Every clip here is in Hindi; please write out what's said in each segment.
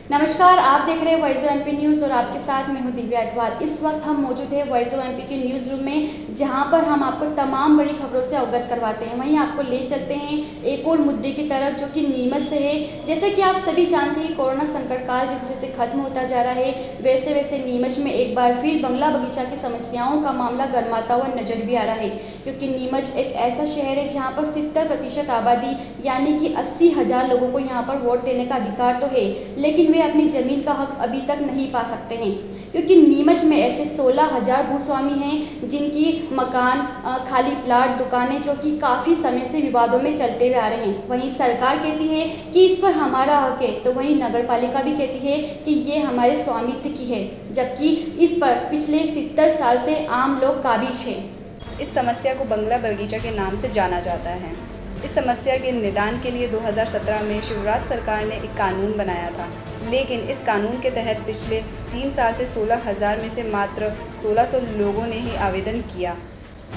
नमस्कार, आप देख रहे हैं वॉइस ऑफ एमपी न्यूज़ और आपके साथ मैं हूं दिव्या अटवाल। इस वक्त हम मौजूद हैं वॉइस ऑफ एमपी के न्यूज़ रूम में, जहां पर हम आपको तमाम बड़ी खबरों से अवगत करवाते हैं। वहीं आपको ले चलते हैं एक और मुद्दे की तरफ, जो कि नीमच से है। जैसे कि आप सभी जानते हैं, कोरोना संकट काल जैसे जैसे खत्म होता जा रहा है, वैसे वैसे नीमच में एक बार फिर बंगला बगीचा की समस्याओं का मामला गर्माता हुआ नजर भी आ रहा है। क्योंकि नीमच एक ऐसा शहर है जहाँ पर 70% आबादी यानी कि 80,000 लोगों को यहाँ पर वोट देने का अधिकार तो है, लेकिन वे अपनी ज़मीन का हक अभी तक नहीं पा सकते हैं। क्योंकि नीमच में ऐसे 16,000 भूस्वामी हैं जिनकी मकान, खाली प्लाट, दुकानें जो कि काफ़ी समय से विवादों में चलते हुए आ रहे हैं। वहीं सरकार कहती है कि इस पर हमारा हक है, तो वहीं नगर पालिका भी कहती है कि ये हमारे स्वामित्व की है, जबकि इस पर पिछले 70 साल से आम लोग काबिज हैं। इस समस्या को बंगला बगीचा के नाम से जाना जाता है। इस समस्या के निदान के लिए 2017 में शिवराज सरकार ने एक कानून बनाया था, लेकिन इस कानून के तहत पिछले 3 साल से 16,000 में से मात्र 1,600 लोगों ने ही आवेदन किया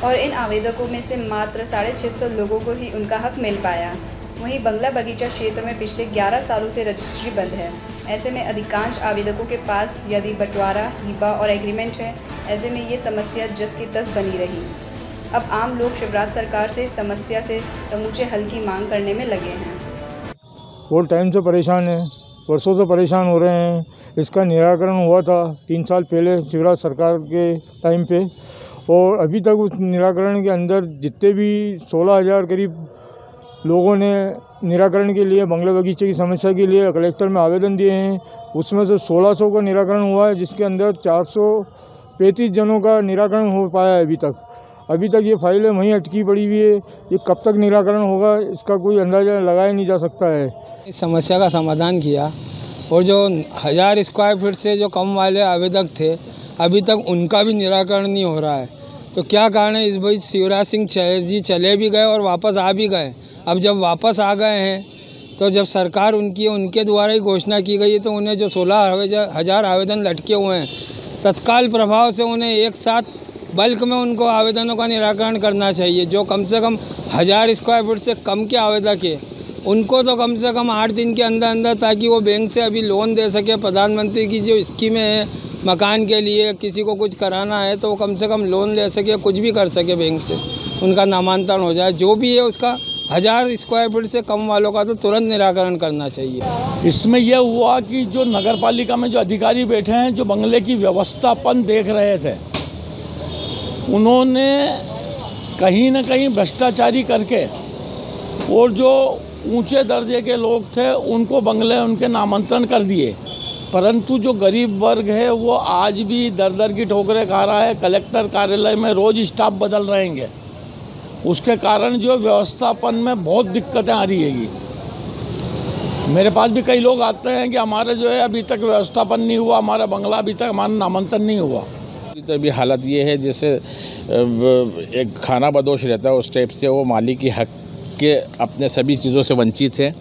और इन आवेदकों में से मात्र 650 लोगों को ही उनका हक मिल पाया। वहीं बंगला बगीचा क्षेत्र में पिछले 11 सालों से रजिस्ट्री बंद है। ऐसे में अधिकांश आवेदकों के पास यदि बंटवारा, हिबा और एग्रीमेंट है, ऐसे में ये समस्या जस की तस बनी रही। अब आम लोग शिवराज सरकार से इस समस्या से समूचे हल की मांग करने में लगे हैं। वो टाइम से परेशान है, वर्षों से परेशान हो रहे हैं। इसका निराकरण हुआ था 3 साल पहले शिवराज सरकार के टाइम पे, और अभी तक उस निराकरण के अंदर जितने भी 16,000 करीब लोगों ने निराकरण के लिए, बंगला बगीचे की समस्या के लिए कलेक्टर में आवेदन दिए हैं। उसमें से 1,600 का निराकरण हुआ है, जिसके अंदर 435 जनों का निराकरण हो पाया है अभी तक ये फाइलें वहीं अटकी पड़ी हुई है। ये कब तक निराकरण होगा, इसका कोई अंदाज़ा लगाया नहीं जा सकता है। इस समस्या का समाधान किया, और जो 1000 स्क्वायर फीट से जो कम वाले आवेदक थे, अभी तक उनका भी निराकरण नहीं हो रहा है। तो क्या कारण है? इस बीच शिवराज सिंह जी चले भी गए और वापस आ भी गए। अब जब वापस आ गए हैं, तो जब सरकार उनके द्वारा ही घोषणा की गई है, तो उन्हें जो 16,000 आवेदन लटके हुए हैं, तत्काल प्रभाव से उन्हें एक साथ बल्क में उनको आवेदनों का निराकरण करना चाहिए। जो कम से कम 1000 स्क्वायर फीट से कम के आवेदक है, उनको तो कम से कम 8 दिन के अंदर, ताकि वो बैंक से अभी लोन दे सके। प्रधानमंत्री की जो स्कीमें हैं मकान के लिए, किसी को कुछ कराना है तो वो कम से कम लोन ले सके, कुछ भी कर सके बैंक से, उनका नामांतरण हो जाए। जो भी है उसका 1000 स्क्वायर फीट से कम वालों का तो तुरंत निराकरण करना चाहिए। इसमें यह हुआ कि जो नगर पालिका में जो अधिकारी बैठे हैं, जो बंगले की व्यवस्थापन देख रहे थे, उन्होंने कहीं न कहीं भ्रष्टाचारी करके, और जो ऊंचे दर्जे के लोग थे उनको बंगले उनके नामांतरण कर दिए। परंतु जो गरीब वर्ग है वो आज भी दर दर की ठोकरें खा रहा है। कलेक्टर कार्यालय में रोज़ स्टाफ बदल रहेंगे, उसके कारण जो व्यवस्थापन में बहुत दिक्कतें आ रही हैगी। मेरे पास भी कई लोग आते हैं कि हमारे जो है अभी तक व्यवस्थापन नहीं हुआ, हमारा बंगला अभी तक हमारा नामांतरण नहीं हुआ। तो अभी हालत ये है जैसे एक खाना बदोश रहता है, उस टाइप से वो मालिक की हक के अपने सभी चीज़ों से वंचित है।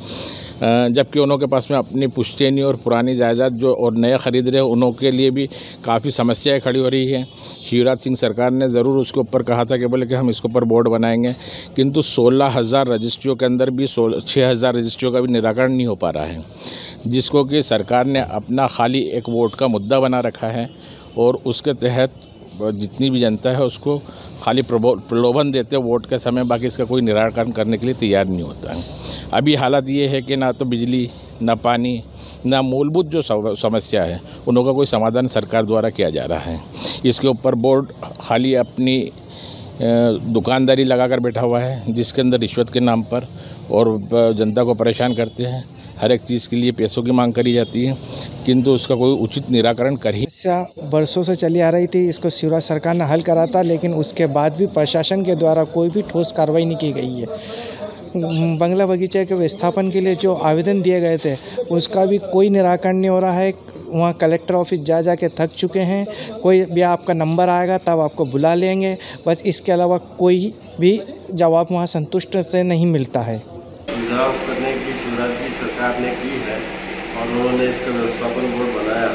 जबकि उनके पास में अपनी पुश्तैनी और पुरानी जायदाद जो और नया ख़रीद रहे हैं, उनके लिए भी काफ़ी समस्याएं खड़ी हो रही है। शिवराज सिंह सरकार ने ज़रूर उसके ऊपर कहा था कि बोले कि हम इसके ऊपर बोर्ड बनाएंगे, किंतु 16,000 रजिस्ट्रियों के अंदर भी 6,000 रजिस्ट्रियों का भी निराकरण नहीं हो पा रहा है, जिसको कि सरकार ने अपना खाली एक वोट का मुद्दा बना रखा है, और उसके तहत जितनी भी जनता है उसको खाली प्रलोभन देते हैं वोट के समय, बाकी इसका कोई निराकरण करने के लिए तैयार नहीं होता है। अभी हालत ये है कि ना तो बिजली, ना पानी, ना मूलभूत जो समस्या है उनका कोई समाधान सरकार द्वारा किया जा रहा है। इसके ऊपर बोर्ड खाली अपनी दुकानदारी लगाकर बैठा हुआ है, जिसके अंदर रिश्वत के नाम पर और जनता को परेशान करते हैं। हर एक चीज़ के लिए पैसों की मांग करी जाती है, किंतु उसका कोई उचित निराकरण कर ही। समस्या बरसों से चली आ रही थी, इसको शिवराज सरकार ने हल करा था, लेकिन उसके बाद भी प्रशासन के द्वारा कोई भी ठोस कार्रवाई नहीं की गई है। बंगला बगीचे के विस्थापन के लिए जो आवेदन दिए गए थे, उसका भी कोई निराकरण नहीं हो रहा है। वहाँ कलेक्टर ऑफिस जा के थक चुके हैं। कोई भी आपका नंबर आएगा तब आपको बुला लेंगे, बस इसके अलावा कोई भी जवाब वहाँ संतुष्ट से नहीं मिलता है। सुझाव करने की शिवराज की सरकार ने की है और उन्होंने इसका व्यवस्थापन बोर्ड बनाया,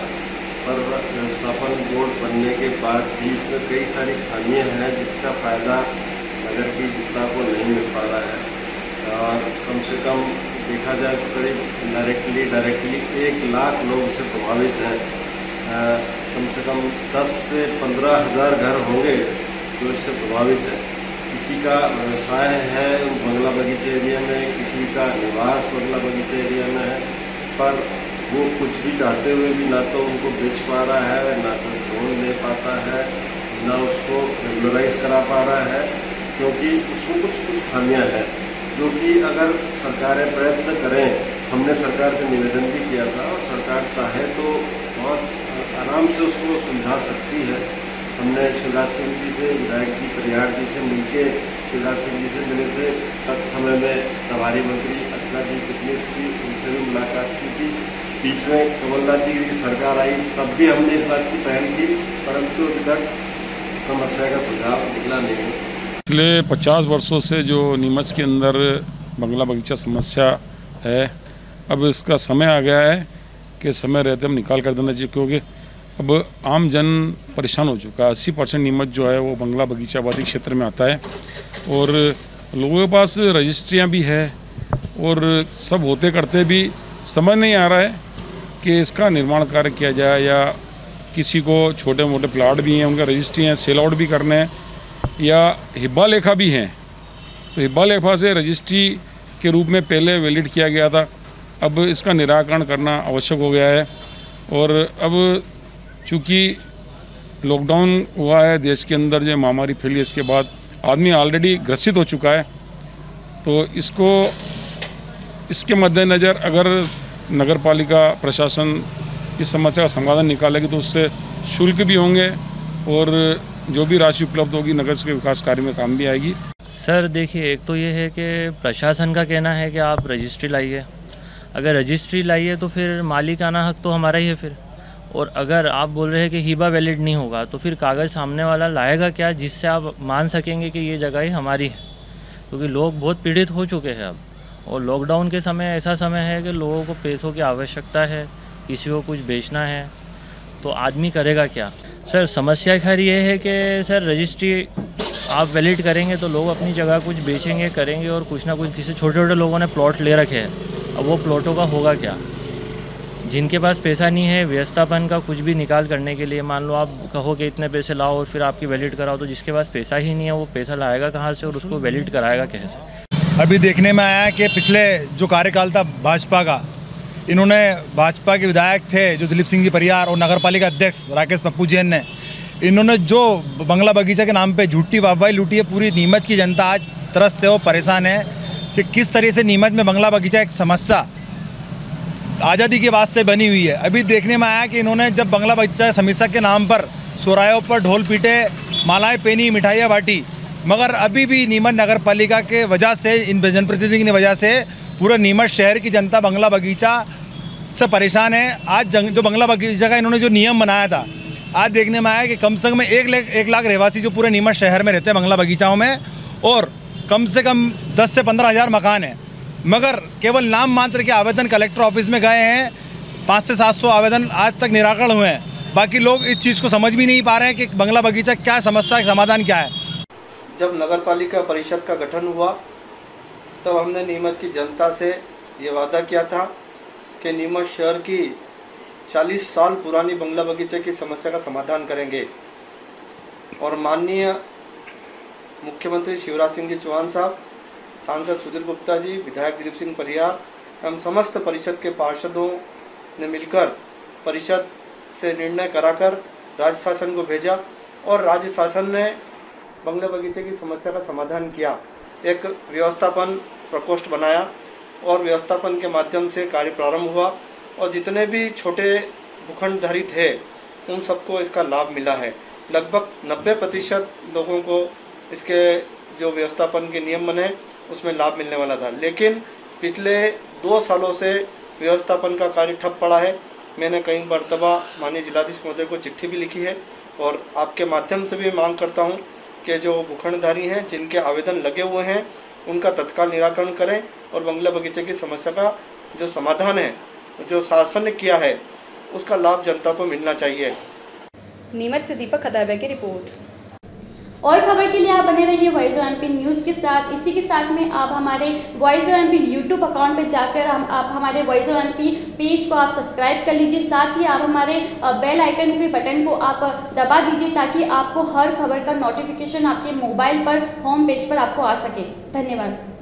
पर व्यवस्थापन बोर्ड बनने के बाद भी इसमें कई सारी खामियां हैं, जिसका फ़ायदा नगर की जनता को नहीं मिल पा रहा है। और कम से कम देखा जाए तो करीब डायरेक्टली 1 लाख लोग इससे प्रभावित हैं। कम से कम 10 से 15 हज़ार घर होंगे जो इससे प्रभावित है। किसी का व्यवसाय है बंगला बगीचे एरिया में, किसी का निवास बंगला बगीचे एरिया में है, पर वो कुछ भी चाहते हुए भी ना तो उनको बेच पा रहा है, ना तो लोन ले पाता है, ना उसको रेगुलराइज करा पा रहा है, क्योंकि उसमें कुछ खामियां हैं जो कि अगर सरकारें प्रयत्न करें। हमने सरकार से निवेदन भी किया था और सरकार चाहे तो बहुत आराम से उसको सुलझा सकती है। हमने शिवराज सिंह जी से, विधायक जी परिहार जी से मिलकर शिवराज सिंह जी से मिले थे। तब समय में प्रभारी मंत्री अक्षरा जी फिटनेस थी, उनसे भी मुलाकात की थी। बीच में कमलनाथ जी की सरकार आई, तब भी हमने इस बात की पहल की, परंतु अभी तक समस्या का सुझाव निकला नहीं है। पिछले 50 वर्षों से जो नीमच के अंदर बंगला बगीचा समस्या है, अब इसका समय आ गया है कि समय रहते हम निकाल कर देना चाहिए, क्योंकि अब आम जन परेशान हो चुका है। 80% नीमच जो है वो बंगला बगीचा आबादी क्षेत्र में आता है और लोगों के पास रजिस्ट्रियाँ भी है और सब होते करते भी समझ नहीं आ रहा है कि इसका निर्माण कार्य किया जाए, या किसी को छोटे मोटे प्लाट भी हैं उनका रजिस्ट्री हैं, सेल आउट भी करने हैं, या हिब्बा लेखा भी हैं। तो हिब्बा लेखा से रजिस्ट्री के रूप में पहले वैलिड किया गया था, अब इसका निराकरण करना आवश्यक हो गया है। और अब चूँकि लॉकडाउन हुआ है देश के अंदर, जो महामारी फैली, इसके बाद आदमी ऑलरेडी ग्रसित हो चुका है, तो इसके मद्देनज़र अगर नगर पालिका प्रशासन इस समस्या का समाधान निकालेगी तो उससे शुल्क भी होंगे और जो भी राशि उपलब्ध होगी नगर के विकास कार्य में काम भी आएगी। सर देखिए, एक तो ये है कि प्रशासन का कहना है कि आप रजिस्ट्री लाइए। अगर रजिस्ट्री लाइए तो फिर मालिकाना हक तो हमारा ही है फिर। और अगर आप बोल रहे हैं कि हिबा वैलिड नहीं होगा तो फिर कागज़ सामने वाला लाएगा क्या जिससे आप मान सकेंगे कि ये जगह ही हमारी है? क्योंकि लोग बहुत पीड़ित हो चुके हैं अब, और लॉकडाउन के समय ऐसा समय है कि लोगों को पैसों की आवश्यकता है, किसी को कुछ बेचना है, तो आदमी करेगा क्या? सर समस्या खैर ये है कि सर रजिस्ट्री आप वैलिड करेंगे तो लोग अपनी जगह कुछ बेचेंगे करेंगे, और कुछ ना कुछ जैसे छोटे छोटे लोगों ने प्लॉट ले रखे हैं, अब वो प्लॉटों का होगा क्या? जिनके पास पैसा नहीं है व्यवस्थापन का कुछ भी निकाल करने के लिए, मान लो आप कहो कि इतने पैसे लाओ और फिर आपकी वैलिड कराओ, तो जिसके पास पैसा ही नहीं है वो पैसा लाएगा कहाँ से और उसको वैलिड कराएगा कैसे? अभी देखने में आया कि पिछले जो कार्यकाल था भाजपा का, इन्होंने भाजपा के विधायक थे जो दिलीप सिंह जी परिहार और नगर पालिका अध्यक्ष राकेश पप्पू जैन ने, इन्होंने जो बंगला बगीचा के नाम पे झूठी वाहवाही लूटी है। पूरी नीमच की जनता आज त्रस्त है और परेशान है कि किस तरह से नीमच में बंगला बगीचा एक समस्या आज़ादी के बाद से बनी हुई है। अभी देखने में आया कि इन्होंने जब बंगला बगीचा समस्या के नाम पर सुरायों पर ढोल पीटे, मालाएँ पहनी, मिठाइयाँ बांटी, मगर अभी भी नीमच नगर पालिका के वजह से, इन जनप्रतिनिधि की वजह से पूरा नीमच शहर की जनता बंगला बगीचा से परेशान है। आज जो बंगला बगीचा का इन्होंने जो नियम बनाया था, आज देखने में आया कि कम से कम 1 लाख रहवासी जो पूरे नीमच शहर में रहते हैं बंगला बगीचाओं में, और कम से कम 10 से 15 हज़ार मकान हैं, मगर केवल नाम मात्र के आवेदन कलेक्टर ऑफिस में गए हैं। 500 से 700 आवेदन आज तक निराकरण हुए हैं। बाकी लोग इस चीज़ को समझ भी नहीं पा रहे हैं कि बंगला बगीचा क्या समस्या, समाधान क्या है। जब नगर पालिका परिषद का गठन हुआ तब हमने नीमच की जनता से ये वादा किया था कि नीमच शहर की 40 साल पुरानी बंगला बगीचे की समस्या का समाधान करेंगे। और माननीय मुख्यमंत्री शिवराज सिंह जी चौहान साहब, सांसद सुधीर गुप्ता जी, विधायक दिलीप सिंह परिहार एवं समस्त परिषद के पार्षदों ने मिलकर परिषद से निर्णय कराकर राज्य शासन को भेजा, और राज्य शासन ने बंगला बगीचे की समस्या का समाधान किया। एक व्यवस्थापन प्रकोष्ठ बनाया और व्यवस्थापन के माध्यम से कार्य प्रारंभ हुआ, और जितने भी छोटे भूखंडधारी थे उन सबको इसका लाभ मिला है। लगभग 90% लोगों को इसके जो व्यवस्थापन के नियम बने उसमें लाभ मिलने वाला था, लेकिन पिछले 2 सालों से व्यवस्थापन का कार्य ठप पड़ा है। मैंने कई मरतबा माननीय जिलाधीश महोदय को चिट्ठी भी लिखी है, और आपके माध्यम से भी मांग करता हूं कि जो भूखंडधारी हैं जिनके आवेदन लगे हुए हैं उनका तत्काल निराकरण करें, और बंगला बगीचे की समस्या का जो समाधान है जो शासन ने किया है उसका लाभ जनता को मिलना चाहिए। नीमच से दीपक खदाबिया की रिपोर्ट। और खबर के लिए आप बने रहिए वॉइस ऑफ एमपी न्यूज़ के साथ। इसी के साथ में आप हमारे voice of MP YouTube account पर जाकर आप हमारे वॉइस ऑफ एमपी पेज को आप सब्सक्राइब कर लीजिए। साथ ही आप हमारे बेल आइकन के बटन को आप दबा दीजिए ताकि आपको हर खबर का नोटिफिकेशन आपके मोबाइल पर होम पेज पर आपको आ सके। धन्यवाद।